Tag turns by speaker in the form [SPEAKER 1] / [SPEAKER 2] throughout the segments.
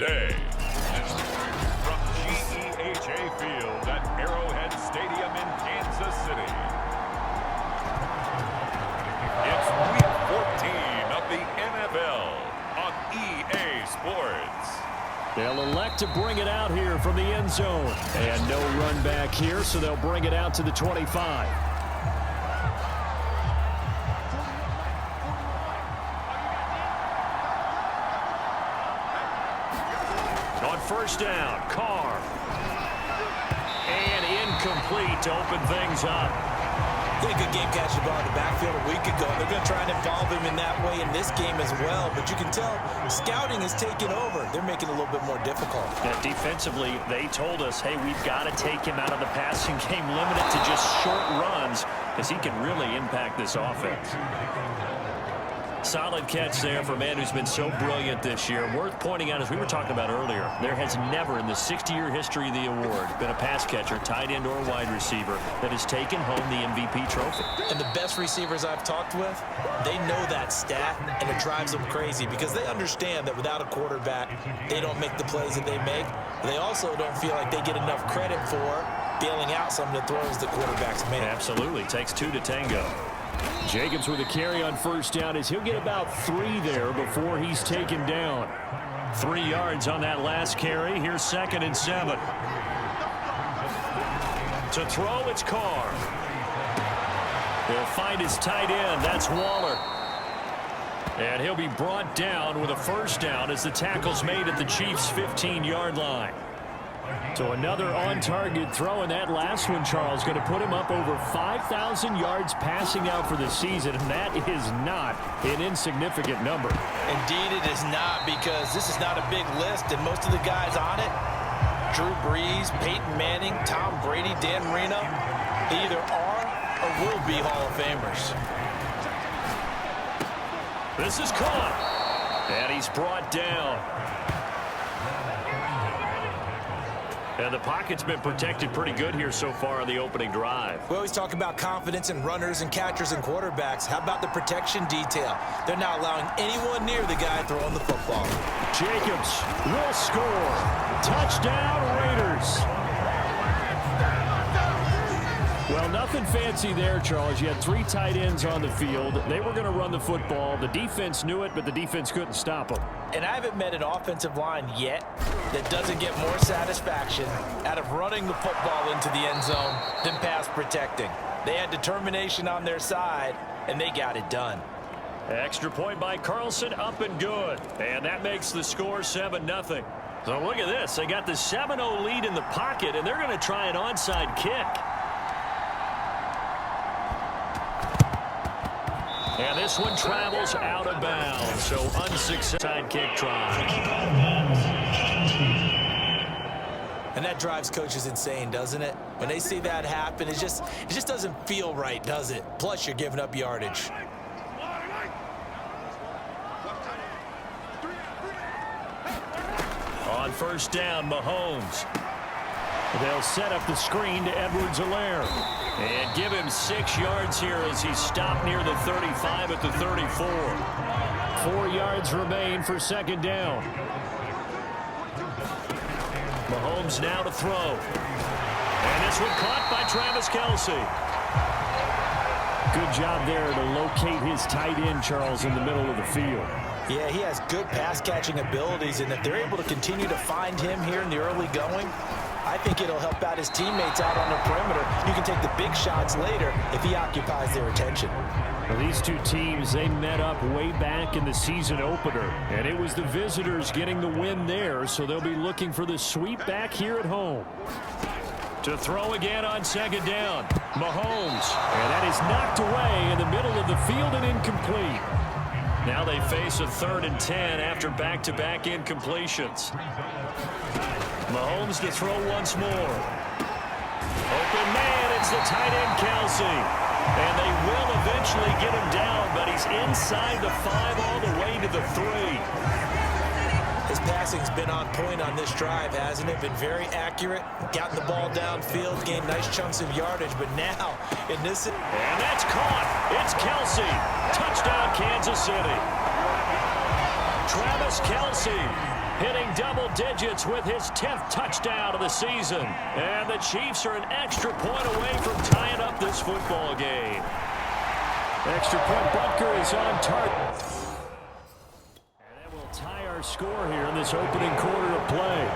[SPEAKER 1] day. From GEHA Field at Arrowhead Stadium in Kansas City. It's Week 14 of the NFL on EA Sports.
[SPEAKER 2] They'll elect to bring it out here from the end zone. And no run back here, so they'll bring it out to the 25. On first down, Carr. And incomplete to open things up.
[SPEAKER 3] He had a good game catching the ball in the backfield a week ago. They're going to try and involve him in that way in this game as well. But you can tell scouting is taking over. They're making it a little bit more difficult.
[SPEAKER 2] Yeah, defensively, they told us, hey, we've got to take him out of the passing game, limit it to just short runs, because he can really impact this offense. Solid catch there for a man who's been so brilliant this year. Worth pointing out, as we were talking about earlier, there has never in the 60-year history of the award been a pass catcher, tight end, or wide receiver that has taken home the MVP trophy.
[SPEAKER 3] And the best receivers I've talked with, they know that stat, and it drives them crazy because they understand that without a quarterback, they don't make the plays that they make. They also don't feel like they get enough credit for bailing out some of the throws the quarterbacks make.
[SPEAKER 2] Absolutely. Takes two to tango. Jacobs with a carry on first down as he'll get about 3 there before he's taken down. 3 yards on that last carry. Here's 2nd and 7. To throw, it's Carr. He'll find his tight end. That's Waller. And he'll be brought down with a first down as the tackle's made at the Chiefs' 15-yard line. So another on-target throw, and that last one, Charles, going to put him up over 5,000 yards passing out for the season, and that is not an insignificant number.
[SPEAKER 3] Indeed it is not, because this is not a big list, and most of the guys on it, Drew Brees, Peyton Manning, Tom Brady, Dan Marino, they either are or will be Hall of Famers.
[SPEAKER 2] This is caught, and he's brought down. And the pocket's been protected pretty good here so far on the opening drive.
[SPEAKER 3] We always talk about confidence in runners and catchers and quarterbacks. How about the protection detail? They're not allowing anyone near the guy throwing the football.
[SPEAKER 2] Jacobs will score. Touchdown, Raiders. Well, nothing fancy there, Charles. You had 3 tight ends on the field. They were going to run the football. The defense knew it, but the defense couldn't stop them.
[SPEAKER 3] And I haven't met an offensive line yet that doesn't get more satisfaction out of running the football into the end zone than pass protecting. They had determination on their side, and they got it done.
[SPEAKER 2] Extra point by Carlson, up and good. And that makes the score 7-0. So look at this. They got the 7-0 lead in the pocket, and they're going to try an onside kick. And this one travels out of bounds, so unsuccessful side kick try.
[SPEAKER 3] And that drives coaches insane, doesn't it? When they see that happen, it just doesn't feel right, does it? Plus, you're giving up yardage.
[SPEAKER 2] On first down, Mahomes. They'll set up the screen to Edwards-Helaire. And give him 6 yards here as he's stopped near the 35 at the 34. 4 yards remain for 2nd down. Mahomes now to throw. And this one caught by Travis Kelce. Good job there to locate his tight end, Charles, in the middle of the field.
[SPEAKER 3] Yeah, he has good pass-catching abilities, and if they're able to continue to find him here in the early going, I think it'll help out his teammates out on the perimeter. You can take the big shots later if he occupies their attention.
[SPEAKER 2] Well, these two teams, they met up way back in the season opener, and it was the visitors getting the win there, so they'll be looking for the sweep back here at home. To throw again on 2nd down, Mahomes. And that is knocked away in the middle of the field and incomplete. Now they face a 3rd and 10 after back-to-back incompletions. Mahomes to throw once more. Open man, it's the tight end Kelce. And they will eventually get him down, but he's inside the 5 all the way to the 3.
[SPEAKER 3] His passing's been on point on this drive, hasn't it? Been very accurate, gotten the ball downfield, gained nice chunks of yardage, but now in this...
[SPEAKER 2] And that's caught. It's Kelce. Touchdown, Kansas City. Travis Kelce. hitting double digits with his 10th touchdown of the season. And the Chiefs are an extra point away from tying up this football game. Extra point Butker is on target. And that will tie our score here in this opening quarter of play.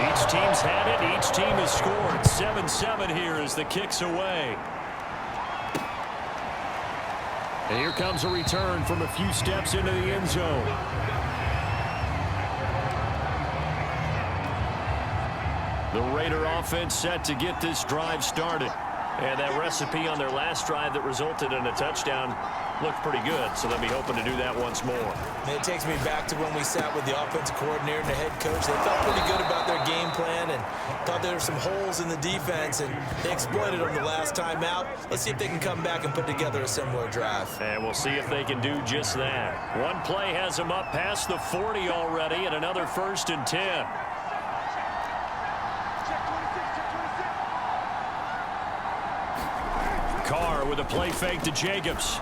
[SPEAKER 2] Each team's had it. Each team has scored. 7-7 here as the kick's away. And here comes a return from a few steps into the end zone. The Raider offense set to get this drive started. And that recipe on their last drive that resulted in a touchdown looked pretty good, so they'll be hoping to do that once more.
[SPEAKER 3] It takes me back to when we sat with the offensive coordinator and the head coach. They felt pretty good about their game plan and thought there were some holes in the defense, and they exploited them the last time out. Let's see if they can come back and put together a similar drive.
[SPEAKER 2] And we'll see if they can do just that. One play has them up past the 40 already, and another 1st and 10. Carr with a play fake to Jacobs.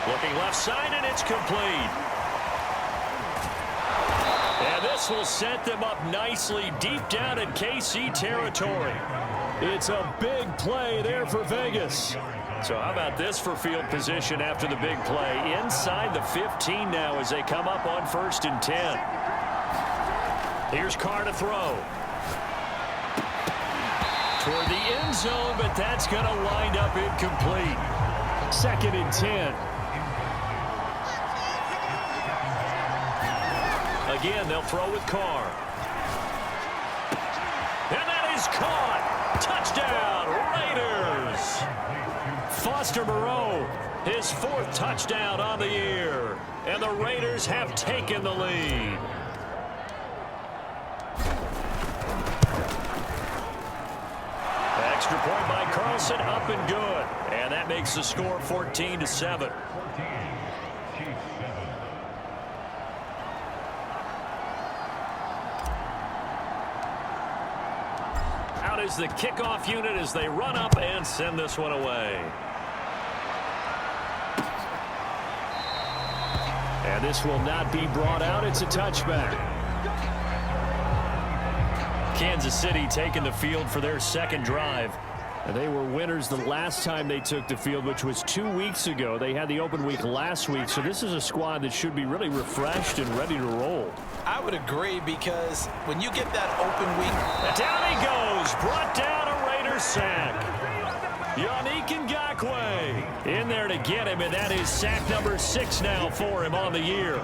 [SPEAKER 2] Looking left side, and it's complete. And this will set them up nicely deep down in KC territory. It's a big play there for Vegas. So how about this for field position after the big play? Inside the 15 now as they come up on 1st and 10. Here's Carr to throw. Toward the end zone, but that's going to wind up incomplete. 2nd and 10. Again, they'll throw with Carr. And that is caught. Touchdown, Raiders. Foster Moreau, his 4th touchdown on the year. And the Raiders have taken the lead. Extra point by Carlson, up and good. And that makes the score 14-7. Out is the kickoff unit as they run up and send this one away. And this will not be brought out. It's a touchback. Kansas City taking the field for their 2nd drive. And they were winners the last time they took the field, which was 2 weeks ago. They had the open week last week, so this is a squad that should be really refreshed and ready to roll.
[SPEAKER 3] I would agree, because when you get that open week...
[SPEAKER 2] Down he goes, brought down a Raider sack. Yannick Ngakoue in there to get him, and that is sack number 6 now for him on the year.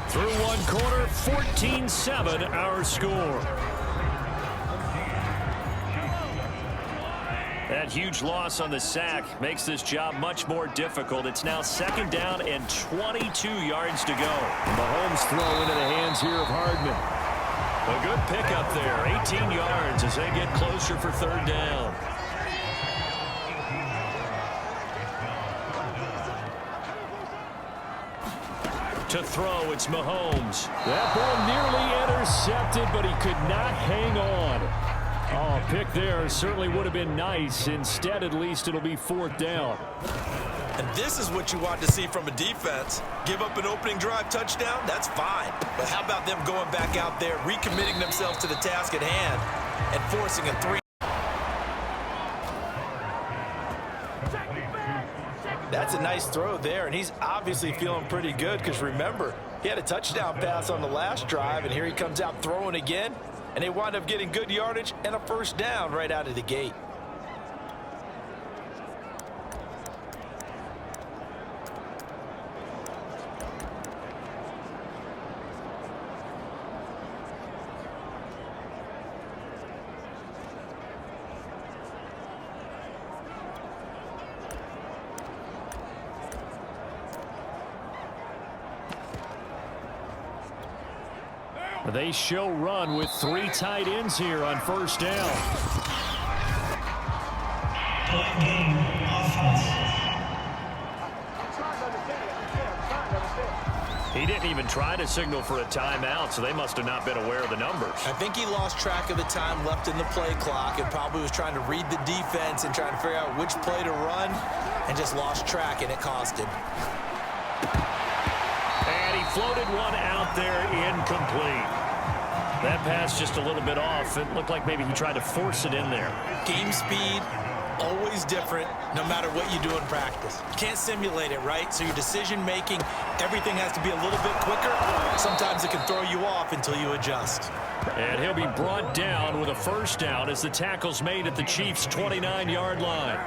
[SPEAKER 2] Through one quarter, 14-7 our score. That huge loss on the sack makes this job much more difficult. It's now 2nd down and 22 yards to go.
[SPEAKER 4] Mahomes throw into the hands here of Hardman.
[SPEAKER 2] A good pickup there, 18 yards as they get closer for 3rd down. To throw, it's Mahomes.
[SPEAKER 4] That ball nearly intercepted, but he could not hang on. Oh, pick there certainly would have been nice. Instead, at least, it'll be 4th down.
[SPEAKER 3] And this is what you want to see from a defense. Give up an opening drive touchdown, that's fine. But how about them going back out there, recommitting themselves to the task at hand, and forcing a 3? That's a nice throw there, and he's obviously feeling pretty good because, remember, he had a touchdown pass on the last drive, and here he comes out throwing again, and they wind up getting good yardage and a 1st down right out of the gate.
[SPEAKER 4] They show run with 3 tight ends here on 1st down.
[SPEAKER 2] He didn't even try to signal for a timeout, so they must have not been aware of the numbers.
[SPEAKER 3] I think he lost track of the time left in the play clock and probably was trying to read the defense and trying to figure out which play to run. and just lost track, and it cost him.
[SPEAKER 2] And he floated one out there incomplete. That pass just a little bit off. It looked like maybe he tried to force it in there.
[SPEAKER 3] Game speed, always different, no matter what you do in practice. You can't simulate it, right? So your decision-making, everything has to be a little bit quicker. Sometimes it can throw you off until you adjust.
[SPEAKER 2] And he'll be brought down with a first down as the tackle's made at the Chiefs' 29-yard line.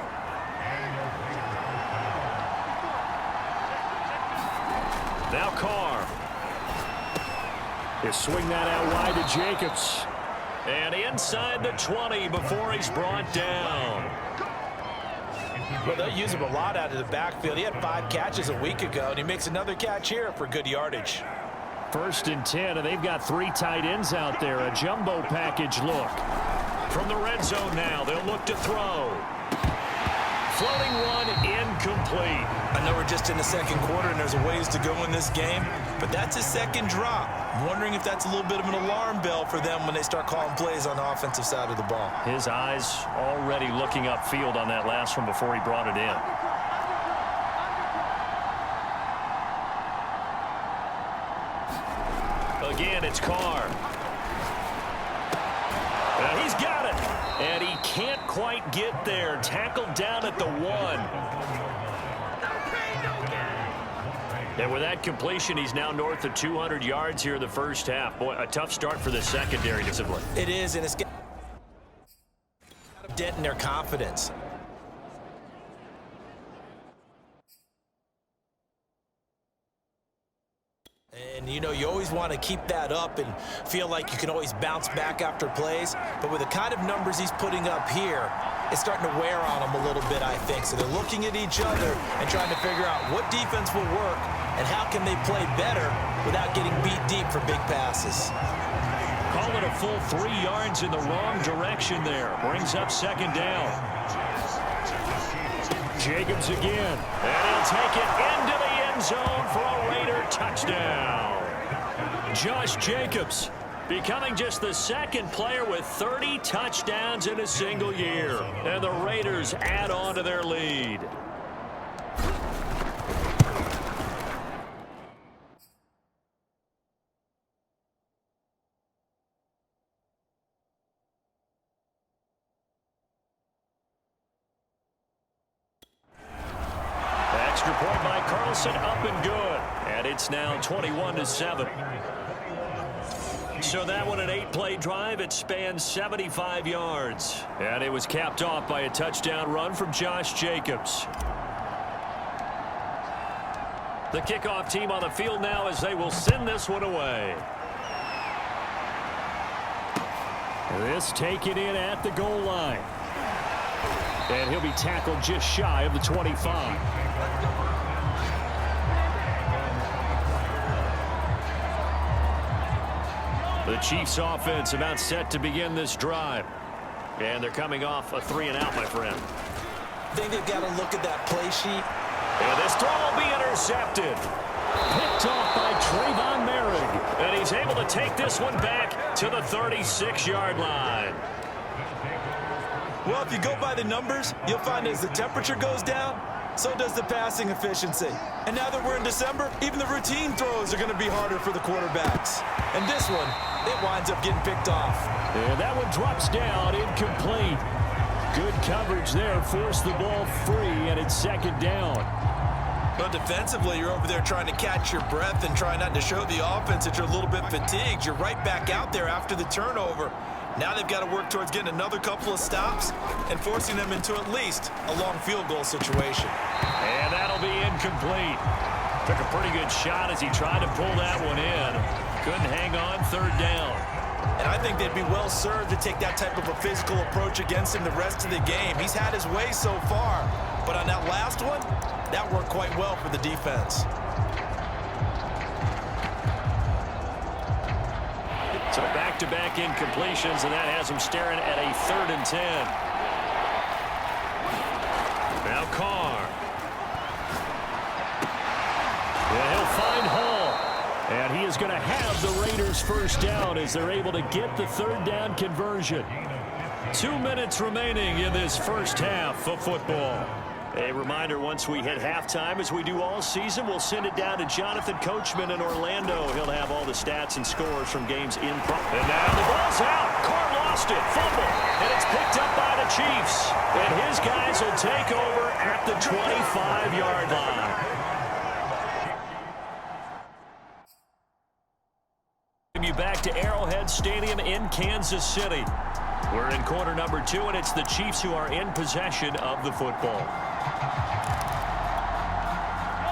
[SPEAKER 2] Now Carr. He'll swing that out wide to Jacobs. And inside the 20 before he's brought down.
[SPEAKER 3] Well, they'll use him a lot out of the backfield. He had 5 catches a week ago, and he makes another catch here for good yardage.
[SPEAKER 4] 1st and 10, and they've got 3 tight ends out there. A jumbo package look.
[SPEAKER 2] From the red zone now, they'll look to throw. Floating one incomplete.
[SPEAKER 3] I know we're just in the second quarter and there's a ways to go in this game, but that's his second drop. I'm wondering if that's a little bit of an alarm bell for them when they start calling plays on the offensive side of the ball.
[SPEAKER 2] His eyes already looking upfield on that last one before he brought it in. Again, it's Carr. He's got it. And he can't quite get there. Tackled down at the 1. And with that completion, he's now north of 200 yards here in the first half. Boy, a tough start for the secondary discipline.
[SPEAKER 3] It is, and it's got a dent in their confidence. And, you know, you always want to keep that up and feel like you can always bounce back after plays. But with the kind of numbers he's putting up here, it's starting to wear on them a little bit, I think. So they're looking at each other and trying to figure out what defense will work and how can they play better without getting beat deep for big passes.
[SPEAKER 2] Call it a full 3 yards in the wrong direction there. Brings up 2nd down.
[SPEAKER 4] Jacobs again.
[SPEAKER 2] And he'll take it into the end zone for a Raider touchdown. Josh Jacobs becoming just the 2nd player with 30 touchdowns in a single year. And the Raiders add on to their lead. Extra point by Carlson, up and good. And it's now 21-7. So that one, an 8-play drive. It spans 75 yards. And it was capped off by a touchdown run from Josh Jacobs. The kickoff team on the field now as they will send this one away.
[SPEAKER 4] This taken in at the goal line. And he'll be tackled just shy of the 25.
[SPEAKER 2] The Chiefs offense about set to begin this drive. And they're coming off a 3-and-out, my friend.
[SPEAKER 3] I think they've got to look at that play sheet.
[SPEAKER 2] And this throw will be intercepted.
[SPEAKER 4] Picked off by Trayvon Merrick.
[SPEAKER 2] And he's able to take this one back to the 36-yard line.
[SPEAKER 3] Well, if you go by the numbers, you'll find as the temperature goes down, so does the passing efficiency. And now that we're in December, even the routine throws are going to be harder for the quarterbacks. And this one, it winds up getting picked off.
[SPEAKER 4] And that one drops down, incomplete. Good coverage there, forced the ball free, and it's 2nd down.
[SPEAKER 3] But defensively, you're over there trying to catch your breath and try not to show the offense that you're a little bit fatigued. You're right back out there after the turnover. Now they've got to work towards getting another couple of stops and forcing them into at least a long field goal situation.
[SPEAKER 2] And that'll be incomplete. Took a pretty good shot as he tried to pull that one in. Couldn't hang on, 3rd down.
[SPEAKER 3] And I think they'd be well served to take that type of a physical approach against him the rest of the game. He's had his way so far, but on that last one, that worked quite well for the defense.
[SPEAKER 2] So back-to-back incompletions, and that has him staring at a 3rd and 10. Now Carr.
[SPEAKER 4] And he'll find Hall. And he is going to have the Raiders' first down as they're able to get the 3rd down conversion.
[SPEAKER 2] 2 minutes remaining in this first half of football. A reminder, once we hit halftime, as we do all season, we'll send it down to Jonathan Coachman in Orlando. He'll have all the stats and scores from games in progress. And now the ball's out. Carr lost it. Fumble. And it's picked up by the Chiefs. And his guys will take over at the 25-yard line. You back to Arrowhead Stadium in Kansas City. We're in quarter number 2, and it's the Chiefs who are in possession of the football.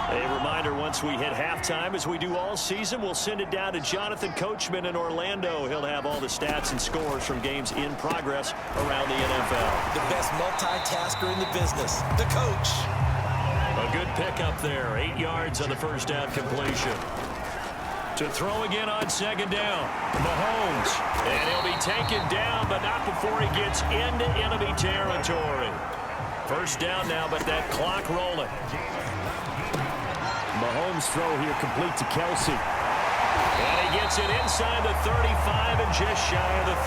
[SPEAKER 2] A reminder, once we hit halftime, as we do all season, we'll send it down to Jonathan Coachman in Orlando. He'll have all the stats and scores from games in progress around the NFL.
[SPEAKER 3] The best multitasker in the business, the coach.
[SPEAKER 2] A good pickup there, 8 yards on the first down completion. To throw again on second down, Mahomes. And he'll be taken down, but not before he gets into enemy territory. First down now, but that clock rolling.
[SPEAKER 4] Mahomes throw here complete to Kelsey.
[SPEAKER 2] And he gets it inside the 35 and just shy of the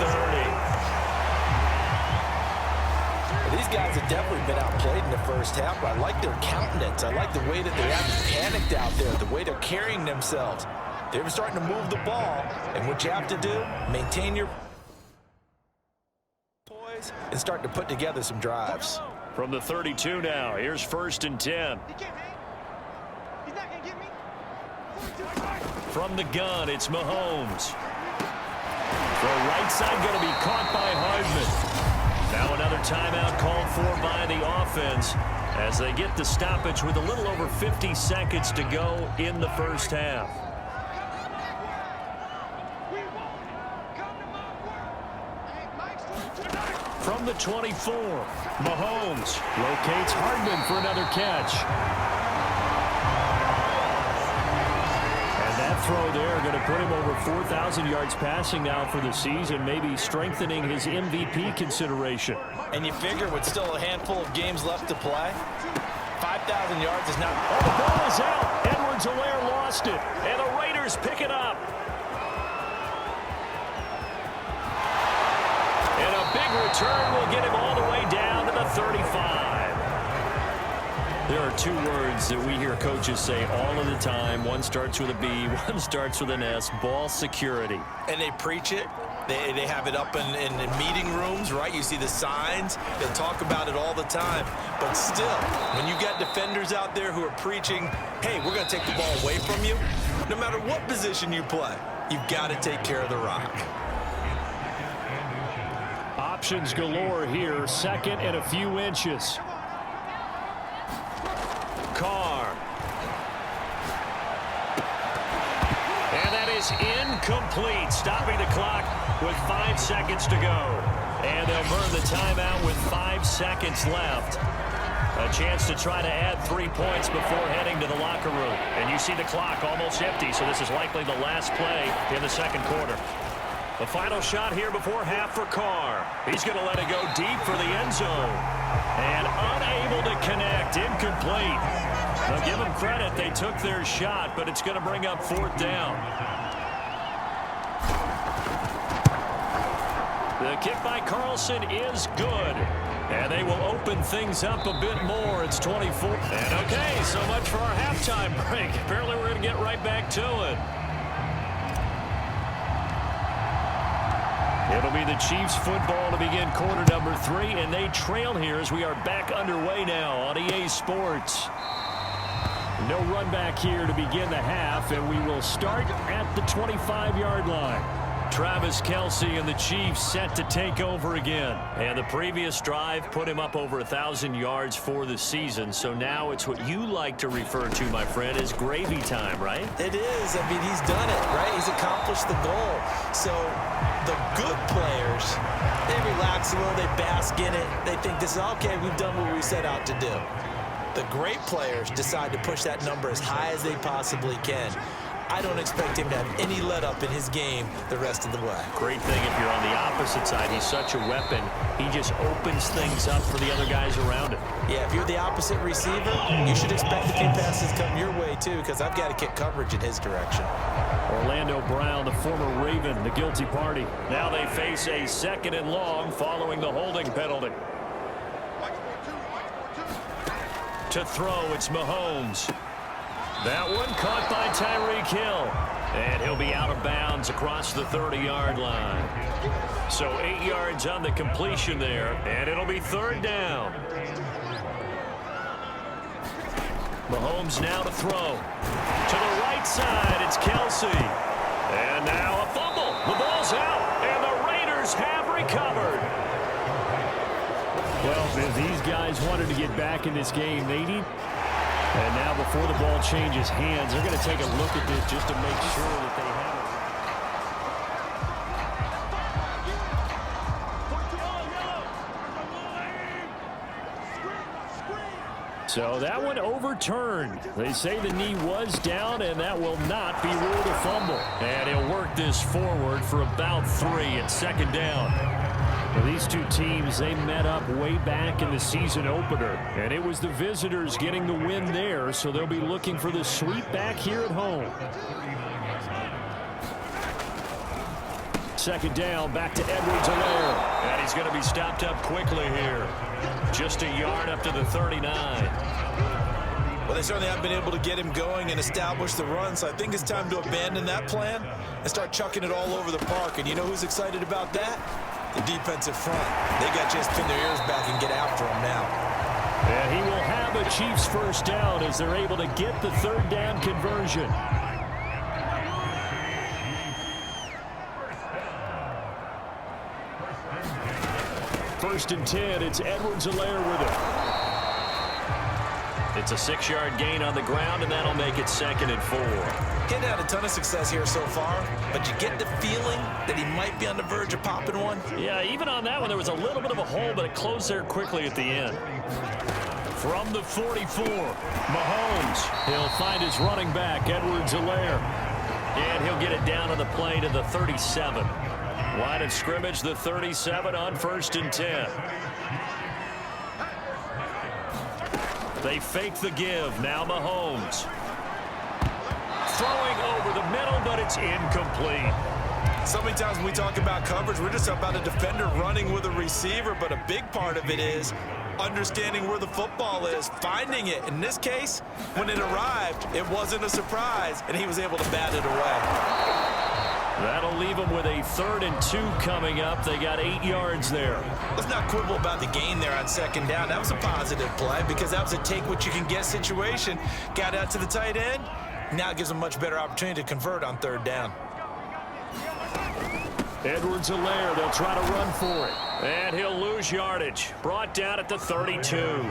[SPEAKER 2] 30.
[SPEAKER 3] These guys have definitely been outplayed in the first half. I like their countenance. I like the way that they haven't panicked out there, the way they're carrying themselves. They're starting to move the ball, and what you have to do, maintain your poise and start to put together some drives.
[SPEAKER 2] From the 32 now, here's 1st and 10. From the gun, it's Mahomes. The right side going to be caught by Hardman. Now another timeout called for by the offense as they get the stoppage with a little over 50 seconds to go in the first half. From the 24, Mahomes
[SPEAKER 4] locates Hardman for another catch. And that throw there going to put him over 4,000 yards passing now for the season, maybe strengthening his MVP consideration.
[SPEAKER 3] And you figure with still a handful of games left to play, 5,000 yards is not...
[SPEAKER 2] Oh, the ball is out. Edwards-Helaire lost it, and the Raiders pick it up. Big return will get him all the way down to the 35. There are 2 words that we hear coaches say all of the time. One starts with a B, one starts with an S, ball security.
[SPEAKER 3] And they preach it. They have it up in meeting rooms, right? You see the signs. They'll talk about it all the time. But still, when you got defenders out there who are preaching, hey, we're going to take the ball away from you, no matter what position you play, you've got to take care of the rock.
[SPEAKER 4] Options galore here, 2nd and a few inches.
[SPEAKER 2] Carr. And that is incomplete, stopping the clock with 5 seconds to go. And they'll burn the timeout with 5 seconds left. A chance to try to add 3 points before heading to the locker room. And you see the clock almost empty, so this is likely the last play in the second quarter. The final shot here before half for Carr. He's going to let it go deep for the end zone. And unable to connect, incomplete. Now give them credit, they took their shot, but it's going to bring up 4th down. The kick by Carlson is good. And they will open things up a bit more. It's 24. And okay, so much for our halftime break. Apparently we're going to get right back to it. It'll be the Chiefs football to begin quarter number 3, and they trail here as we are back underway now on EA Sports. No run back here to begin the half, and we will start at the 25-yard line. Travis Kelce and the Chiefs set to take over again. And the previous drive put him up over 1,000 yards for the season. So now it's what you like to refer to, my friend, as gravy time, right?
[SPEAKER 3] It is. I mean, he's done it, right? He's accomplished the goal. So the good players, they relax a little, they bask in it. They think this is, okay, we've done what we set out to do. The great players decide to push that number as high as they possibly can. I don't expect him to have any let-up in his game the rest of the way.
[SPEAKER 2] Great thing if you're on the opposite side. He's such a weapon. He just opens things up for the other guys around him.
[SPEAKER 3] Yeah, if you're the opposite receiver, you should expect a few passes come your way, too, because I've got to kick coverage in his direction.
[SPEAKER 4] Orlando Brown, the former Raven, the guilty party.
[SPEAKER 2] Now they face a 2nd and long following the holding penalty. To throw, it's Mahomes. That one caught by Tyreek Hill. And he'll be out of bounds across the 30-yard line. So 8 yards on the completion there, and it'll be third down. Mahomes now to throw. To the right side, it's Kelsey. And now a fumble. The ball's out, and the Raiders have recovered.
[SPEAKER 4] Well, if these guys wanted to get back in this game, they need... And now before the ball changes hands, they're going to take a look at this just to make sure that they have it. So that one overturned. They say the knee was down, and that will not be ruled a fumble. And he'll work this forward for about 3 at second down. Well, these two teams, they met up way back in the season opener, and it was the visitors getting the win there, so they'll be looking for the sweep back here at home. Second down, back to Edwards-Helaire.
[SPEAKER 2] And he's going to be stopped up quickly here. Just a yard up to the 39.
[SPEAKER 3] Well, they certainly haven't been able to get him going and establish the run, so I think it's time to abandon that plan and start chucking it all over the park. And you know who's excited about that? The defensive front. They got to just pin their ears back and get after him now.
[SPEAKER 4] And he will have a Chiefs first down as they're able to get the third down conversion. First and 10, it's Edwards-Helaire with it.
[SPEAKER 2] It's a 6-yard gain on the ground, and that'll make it 2nd and 4.
[SPEAKER 3] Getting had a ton of success here so far, but you get the feeling that he might be on the verge of popping one.
[SPEAKER 2] Yeah, even on that one, there was a little bit of a hole, but it closed there quickly at the end.
[SPEAKER 4] From the 44, Mahomes. He'll find his running back, Edwards-Helaire.
[SPEAKER 2] And he'll get it down on the play to the 37. Line of scrimmage, the 37 on 1st and 10. They fake the give. Now Mahomes. Throwing over the middle, but it's incomplete.
[SPEAKER 3] So many times when we talk about coverage, we're just about a defender running with a receiver, but a big part of it is understanding where the football is, finding it. In this case, when it arrived, it wasn't a surprise, and he was able to bat it away.
[SPEAKER 2] That'll leave them with a 3rd and 2 coming up. They got 8 yards there.
[SPEAKER 3] Let's not quibble about the gain there on 2nd down. That was a positive play because that was a take-what-you-can-get situation. Got out to the tight end. Now it gives them a much better opportunity to convert on 3rd down.
[SPEAKER 4] Edwards-Helaire, they'll try to run for it.
[SPEAKER 2] And he'll lose yardage. Brought down at the 32.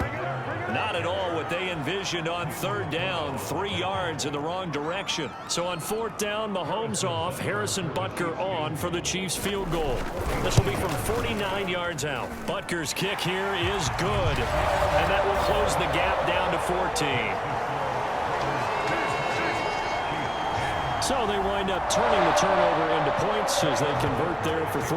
[SPEAKER 2] Not at all what they envisioned on 3rd down. 3 yards in the wrong direction. So on 4th down, Mahomes off. Harrison Butker on for the Chiefs field goal. This will be from 49 yards out. Butker's kick here is good. And that will close the gap down to 14.
[SPEAKER 4] So they wind up turning the turnover into points as they convert there for 3.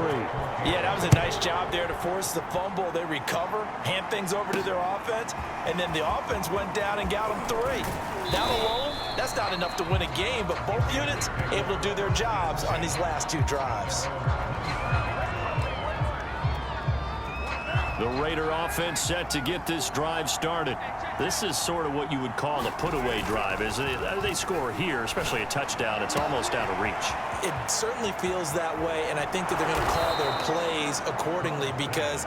[SPEAKER 3] Yeah, that was a nice job there to force the fumble. They recover, hand things over to their offense, and then the offense went down and got them 3. That alone, that's not enough to win a game, but both units able to do their jobs on these last 2 drives.
[SPEAKER 2] The Raider offense set to get this drive started. This is sort of what you would call a put-away drive. As they score here, especially a touchdown, it's almost out of reach.
[SPEAKER 3] It certainly feels that way, and I think that they're going to call their plays accordingly because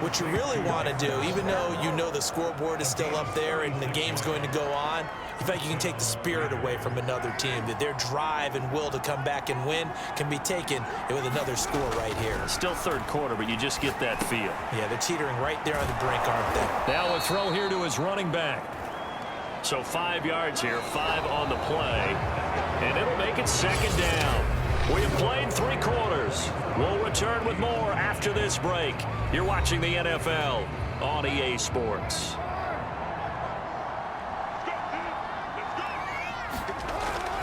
[SPEAKER 3] what you really want to do, even though you know the scoreboard is still up there and the game's going to go on, in fact, you can take the spirit away from another team, that their drive and will to come back and win can be taken with another score right here.
[SPEAKER 2] Still 3rd quarter, but you just get that feel.
[SPEAKER 3] Yeah, they're teetering right there on the brink, aren't they?
[SPEAKER 2] Now a throw here to his running back. So 5 yards here, 5 on the play, and it'll make it 2nd down. We have played 3 quarters. We'll return with more after this break. You're watching the NFL on EA Sports.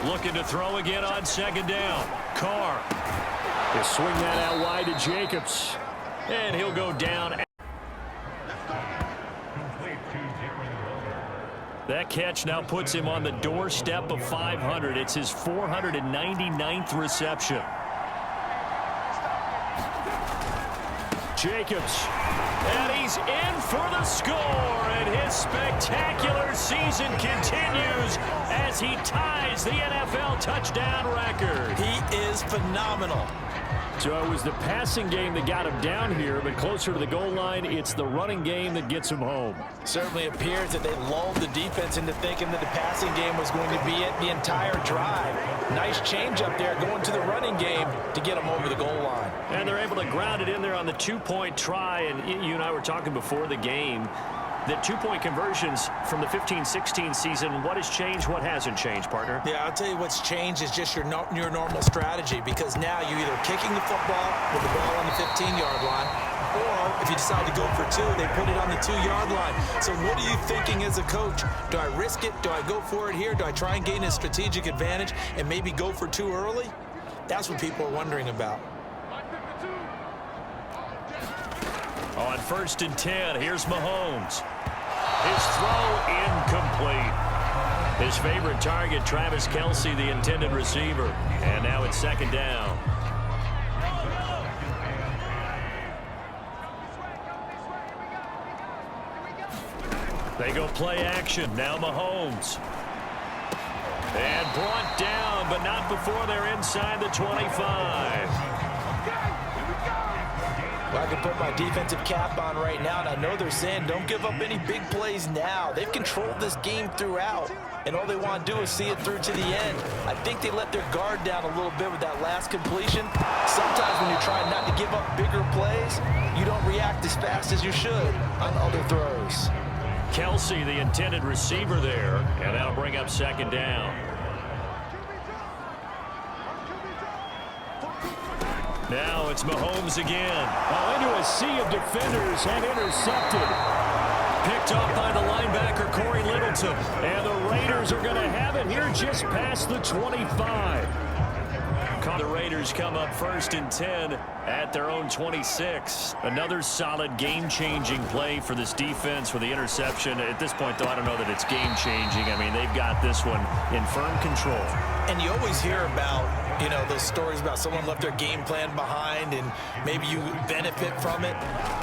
[SPEAKER 2] Looking to throw again on 2nd down. Carr.
[SPEAKER 4] He'll swing that out wide to Jacobs.
[SPEAKER 2] And he'll go down. That catch now puts him on the doorstep of 500. It's his 499th reception.
[SPEAKER 4] Jacobs.
[SPEAKER 2] And he's in for the score, and his spectacular season continues as he ties the NFL touchdown record.
[SPEAKER 3] He is phenomenal.
[SPEAKER 4] So it was the passing game that got him down here, but closer to the goal line, it's the running game that gets him home.
[SPEAKER 3] Certainly appears that they lulled the defense into thinking that the passing game was going to be it the entire drive. Nice change up there going to the running game to get him over the goal line.
[SPEAKER 2] And they're able to ground it in there on the two-point try, and you and I were talking before the game. The two-point conversions from the 15-16 season, what has changed, what hasn't changed, partner?
[SPEAKER 3] Yeah, I'll tell you what's changed is just your normal strategy, because now you're either kicking the football with the ball on the 15-yard line, or if you decide to go for two, they put it on the 2-yard line. So what are you thinking as a coach? Do I risk it? Do I go for it here? Do I try and gain a strategic advantage and maybe go for two early? That's what people are wondering about.
[SPEAKER 2] On 1st and 10, here's Mahomes. His throw incomplete. His favorite target, Travis Kelce, the intended receiver. And now it's 2nd down. They go play action. Now Mahomes. And brought down, but not before they're inside the 25.
[SPEAKER 3] Well, I can put my defensive cap on right now, and I know they're saying don't give up any big plays now. They've controlled this game throughout, and all they want to do is see it through to the end. I think they let their guard down a little bit with that last completion. Sometimes when you're trying not to give up bigger plays, you don't react as fast as you should on other throws.
[SPEAKER 2] Kelce, the intended receiver there, and that'll bring up 2nd down. Now it's Mahomes again.
[SPEAKER 4] Into a sea of defenders and intercepted.
[SPEAKER 2] Picked off by the linebacker, Corey Littleton.
[SPEAKER 4] And the Raiders are going to have it here just past the 25.
[SPEAKER 2] The Raiders come up 1st and 10 at their own 26. Another solid game-changing play for this defense with the interception. At this point, though, I don't know that it's game-changing. I mean, they've got this one in firm control.
[SPEAKER 3] And you always hear about, those stories about someone left their game plan behind and maybe you benefit from it.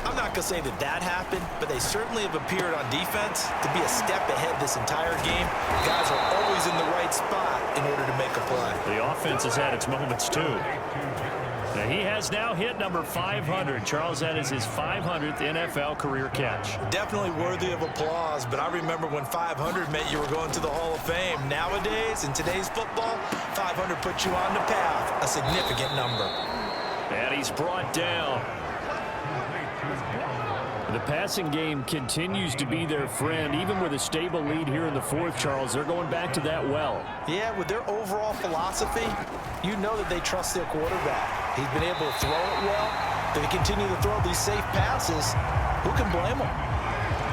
[SPEAKER 3] I'm not going to say that that happened, but they certainly have appeared on defense to be a step ahead this entire game. Guys are always in the right spot in order to make a play.
[SPEAKER 2] The offense has had its moments, too. Now, he has now hit number 500. Charles, that is his 500th NFL career catch.
[SPEAKER 3] Definitely worthy of applause, but I remember when 500 meant you were going to the Hall of Fame. Nowadays, in today's football, 500 puts you on the path, a significant number.
[SPEAKER 2] And he's brought down.
[SPEAKER 4] The passing game continues to be their friend. Even with a stable lead here in the 4th, Charles, they're going back to that well.
[SPEAKER 3] Yeah, with their overall philosophy, you know that they trust their quarterback. He's been able to throw it well. They continue to throw these safe passes. Who can blame him?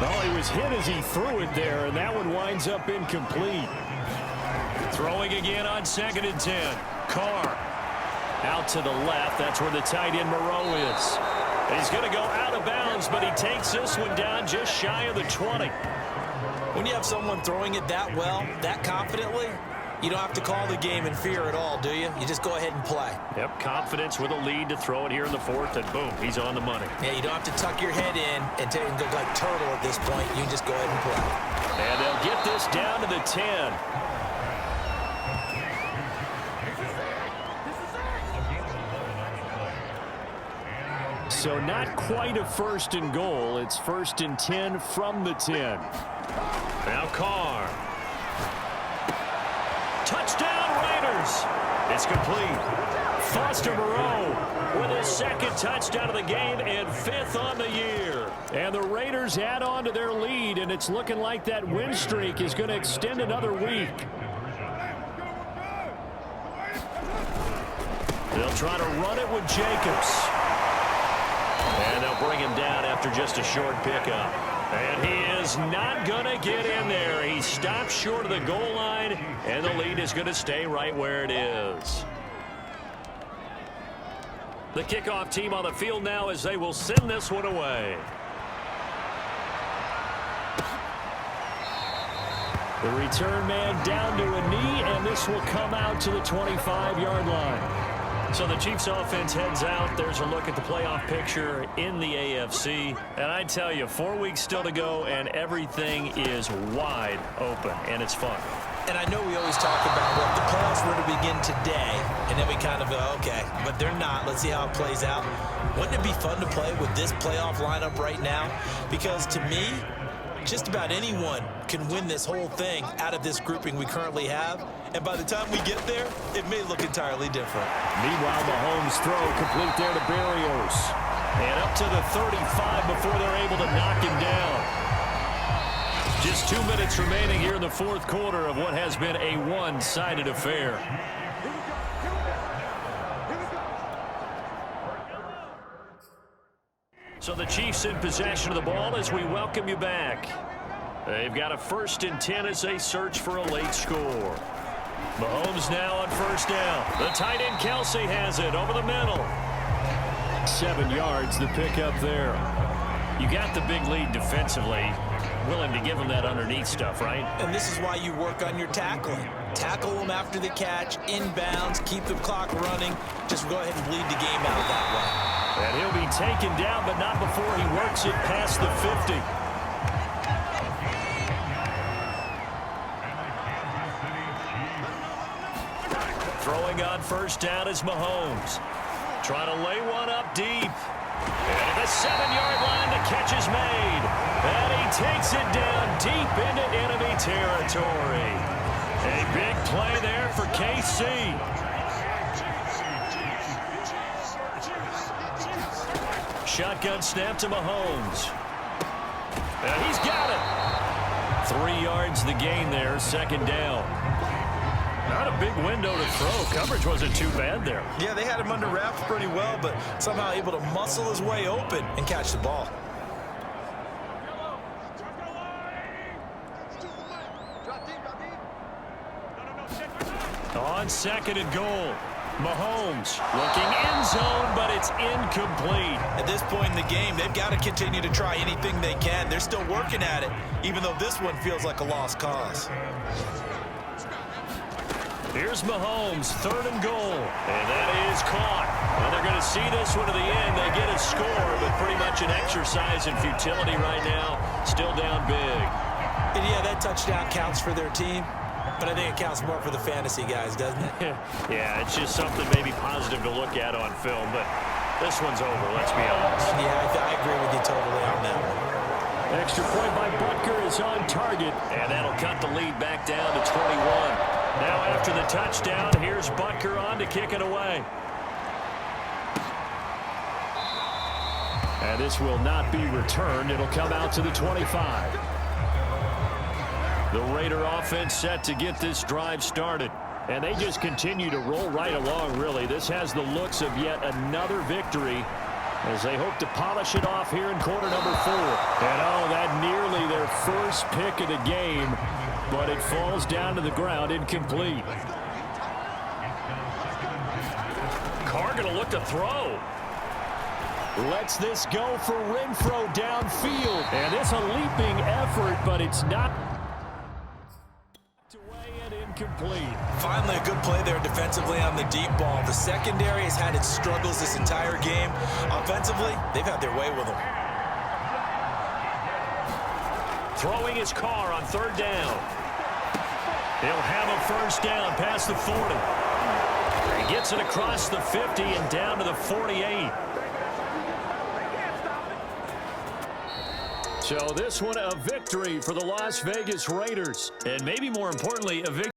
[SPEAKER 4] Well, he was hit as he threw it there, and that one winds up incomplete.
[SPEAKER 2] Throwing again on 2nd and 10. Carr out to the left. That's where the tight end Moreau is. He's going to go out of bounds, but he takes this one down just shy of the 20.
[SPEAKER 3] When you have someone throwing it that well, that confidently, you don't have to call the game in fear at all, do you? You just go ahead and play.
[SPEAKER 2] Yep, confidence with a lead to throw it here in the 4th, and boom, he's on the money.
[SPEAKER 3] Yeah, you don't have to tuck your head in and go like turtle at this point. You can just go ahead and play.
[SPEAKER 2] And they'll get this down to the 10.
[SPEAKER 4] So not quite a 1st and goal. It's 1st and 10 from the 10.
[SPEAKER 2] Now Carr. Touchdown Raiders. It's complete. Foster Moreau with his 2nd touchdown of the game and 5th on the year.
[SPEAKER 4] And the Raiders add on to their lead, and it's looking like that win streak is going to extend another week.
[SPEAKER 2] They'll try to run it with Jacobs. And they'll bring him down after just a short pickup. And he is not going to get in there. He stopped short of the goal line, and the lead is going to stay right where it is. The kickoff team on the field now as they will send this one away.
[SPEAKER 4] The return man down to a knee, and this will come out to the 25-yard line.
[SPEAKER 2] So the Chiefs offense heads out. There's a look at the playoff picture in the AFC. And I tell you, 4 weeks still to go, and everything is wide open, and it's fun.
[SPEAKER 3] And I know we always talk about, well, if the playoffs were to begin today, and then we kind of go, okay, but they're not. Let's see how it plays out. Wouldn't it be fun to play with this playoff lineup right now? Because to me, just about anyone can win this whole thing out of this grouping we currently have. And by the time we get there, it may look entirely different.
[SPEAKER 4] Meanwhile, Mahomes' throw complete there to Berrios.
[SPEAKER 2] And up to the 35 before they're able to knock him down. Just 2 minutes remaining here in the fourth quarter of what has been a one-sided affair. So the Chiefs in possession of the ball as we welcome you back. They've got a 1st and 10 as they search for a late score. Mahomes now on 1st down. The tight end Kelsey has it over the middle.
[SPEAKER 4] 7 yards the pickup there.
[SPEAKER 2] You got the big lead defensively. Willing to give them that underneath stuff, right?
[SPEAKER 3] And this is why you work on your tackling. Tackle them after the catch, inbounds, keep the clock running. Just go ahead and bleed the game out that way.
[SPEAKER 2] And he'll be taken down, but not before he works it past the 50. Throwing on 1st down is Mahomes. Trying to lay one up deep. And at the 7-yard line, the catch is made. And he takes it down deep into enemy territory. A big play there for KC. Shotgun snap to Mahomes. And he's got it. 3 yards the gain there, 2nd down. Not a big window to throw. Coverage wasn't too bad there.
[SPEAKER 3] Yeah, they had him under wraps pretty well, but somehow able to muscle his way open and catch the ball.
[SPEAKER 2] On 2nd and goal. Mahomes looking end zone, but it's incomplete.
[SPEAKER 3] At this point in the game, they've got to continue to try anything they can. They're still working at it, even though this one feels like a lost cause.
[SPEAKER 2] Here's Mahomes, 3rd and goal. And that is caught. Well, they're going to see this one to the end. They get a score, but pretty much an exercise in futility right now. Still down big.
[SPEAKER 3] And yeah, that touchdown counts for their team, but I think it counts more for the fantasy guys, doesn't it?
[SPEAKER 2] Yeah, it's just something maybe positive to look at on film, but this one's over, let's be honest.
[SPEAKER 3] Yeah, I agree with you totally on that one.
[SPEAKER 4] Extra point by Butker is on target.
[SPEAKER 2] And that'll cut the lead back down to 21. Now after the touchdown, here's Butker on to kick it away.
[SPEAKER 4] And this will not be returned. It'll come out to the 25.
[SPEAKER 2] The Raider offense set to get this drive started.
[SPEAKER 4] And they just continue to roll right along, really. This has the looks of yet another victory as they hope to polish it off here in quarter number 4. And oh, that nearly their first pick of the game, but it falls down to the ground incomplete.
[SPEAKER 2] Carr going to look to throw.
[SPEAKER 4] Lets this go for Renfro downfield. And it's a leaping effort, but it's not away and incomplete.
[SPEAKER 3] Finally, a good play there defensively on the deep ball. The secondary has had its struggles this entire game. Offensively, they've had their way with them.
[SPEAKER 2] Throwing his Carr on 3rd down. He'll have a 1st down past the 40. He gets it across the 50 and down to the 48.
[SPEAKER 4] So this one a victory for the Las Vegas Raiders.
[SPEAKER 2] And maybe more importantly, a victory